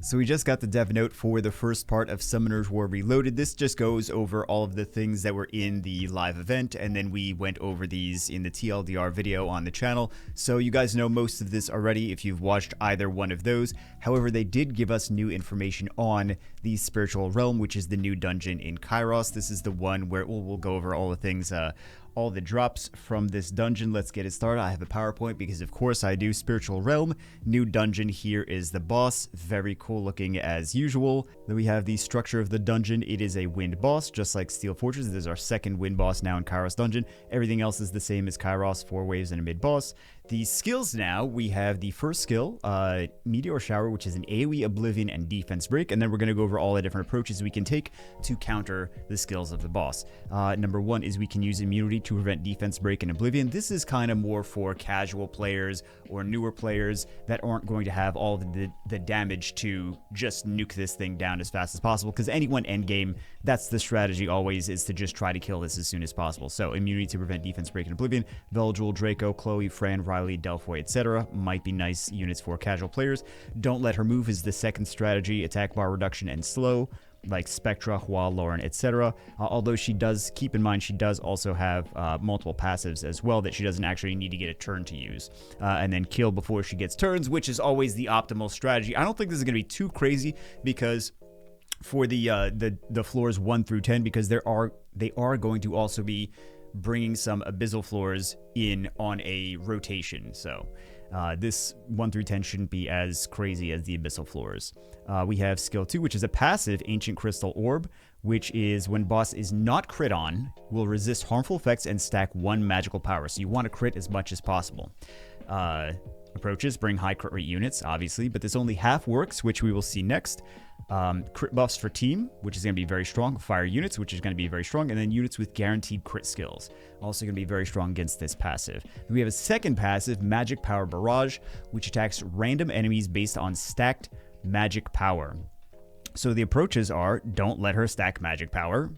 So we just got the dev note for the first part of Summoners War Reloaded. This just goes over all of the things that were in the live event, and then we went over these in the TLDR video on the channel. So you guys know most of this already if you've watched either one of those. However, they did give us new information on the Spiritual Realm, which is the new dungeon in Kairos. This is the one where we'll go over all the things, all the drops from this dungeon. Let's get it started. I have a PowerPoint because of course I do. Spiritual Realm, new dungeon. Here is the boss. Very cool looking as usual. Then we have the structure of the dungeon. It is a wind boss, just like Steel Fortress. This is our second wind boss now in Kairos dungeon. Everything else is the same as Kairos, 4 waves and a mid boss. The skills now, we have the first skill, Meteor Shower, which is an AoE, Oblivion, and Defense Break, and then we're going to go over all the different approaches we can take to counter the skills of the boss. Number 1 is we can use Immunity to prevent Defense Break and Oblivion. This is kind of more for casual players or newer players that aren't going to have all the damage to just nuke this thing down as fast as possible, because anyone endgame, that's the strategy always, is to just try to kill this as soon as possible. So Immunity to prevent Defense Break and Oblivion, Veljul, Draco, Chloe, Fran, Riley, Delphoy, etc. might be nice units for casual players. Don't Let Her Move is the second strategy, attack bar reduction and slow, like Spectra, Hua, Lauren, etc. Although she does, keep in mind, she does also have multiple passives as well that she doesn't actually need to get a turn to use. And then kill before she gets turns, which is always the optimal strategy. I don't think this is going to be too crazy because for the floors 1 through 10, because they are going to also be bringing some Abyssal floors in on a rotation. So this 1 through 10 shouldn't be as crazy as the Abyssal floors. We have skill 2, which is a passive Ancient Crystal Orb, which is when boss is not crit on, will resist harmful effects and stack 1 magical power. So you want to crit as much as possible. Approaches bring high crit rate units, obviously, but this only half works, which we will see next. Crit buffs for team, which is going to be very strong. Fire units, which is going to be very strong. And then units with guaranteed crit skills, also going to be very strong against this passive. We have a second passive, Magic Power Barrage, which attacks random enemies based on stacked magic power. So the approaches are, don't let her stack magic power.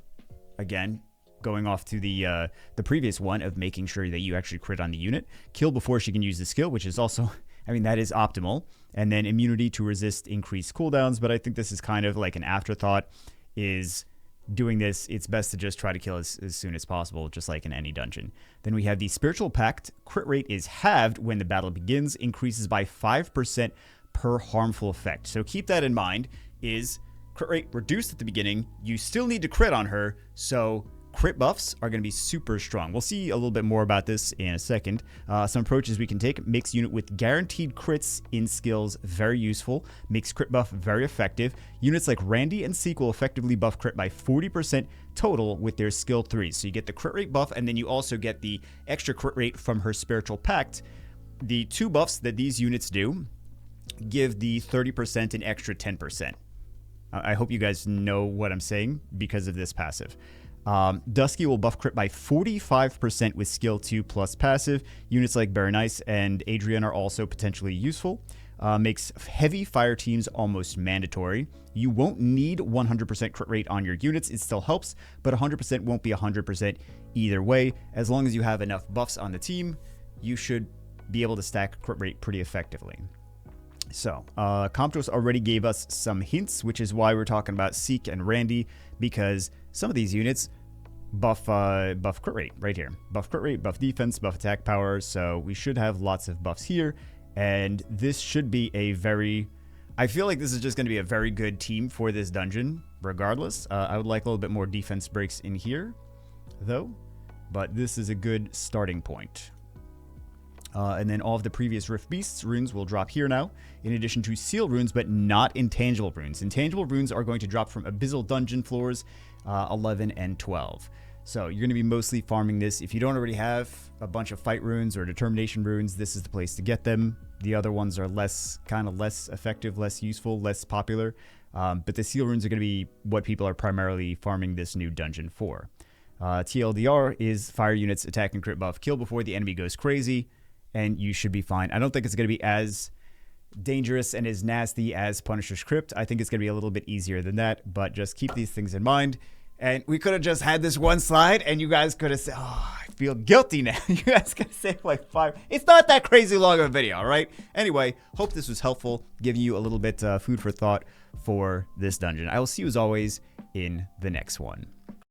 Again, going off to the previous one of making sure that you actually crit on the unit. Kill before she can use the skill, which is also, I mean, that is optimal. And then immunity to resist increased cooldowns, but I think this is kind of like an afterthought, is doing this, it's best to just try to kill as soon as possible, just like in any dungeon. Then we have the Spiritual Pact. Crit rate is halved when the battle begins, increases by 5% per harmful effect. So keep that in mind, is crit rate reduced at the beginning, you still need to crit on her, so crit buffs are going to be super strong. We'll see a little bit more about this in a second. Some approaches we can take. Makes unit with guaranteed crits in skills very useful. Makes crit buff very effective. Units like Randy and Sequel effectively buff crit by 40% total with their skill 3. So you get the crit rate buff, and then you also get the extra crit rate from her Spiritual Pact. The 2 buffs that these units do give the 30% an extra 10%. I hope you guys know what I'm saying because of this passive. Dusky will buff crit by 45% with skill 2 plus passive. Units like Berenice and Adrian are also potentially useful. Makes heavy fire teams almost mandatory. You won't need 100% crit rate on your units. It still helps, but 100% won't be 100% either way. As long as you have enough buffs on the team, you should be able to stack crit rate pretty effectively. So, Comptos already gave us some hints, which is why we're talking about Seek and Randy, because some of these units buff crit rate right here. Buff crit rate, buff defense, buff attack power, so we should have lots of buffs here, and this should be a very... I feel like this is just going to be a very good team for this dungeon, regardless. I would like a little bit more defense breaks in here, though, but this is a good starting point. And then all of the previous Rift Beasts runes will drop here now, in addition to Seal runes, but not Intangible runes. Intangible runes are going to drop from Abyssal Dungeon floors 11 and 12. So you're going to be mostly farming this. If you don't already have a bunch of Fight runes or Determination runes, this is the place to get them. The other ones are less effective, less useful, less popular. But the Seal runes are going to be what people are primarily farming this new dungeon for. TLDR is fire units attack and crit buff, kill before the enemy goes crazy, and you should be fine. I don't think it's going to be as dangerous and as nasty as Punisher's Crypt. I think it's going to be a little bit easier than that, but just keep these things in mind. And we could have just had this one slide and you guys could have said, oh, I feel guilty now. You guys could have saved like 5. It's not that crazy long of a video, all right? Anyway, hope this was helpful, giving you a little bit food for thought for this dungeon. I will see you as always in the next one.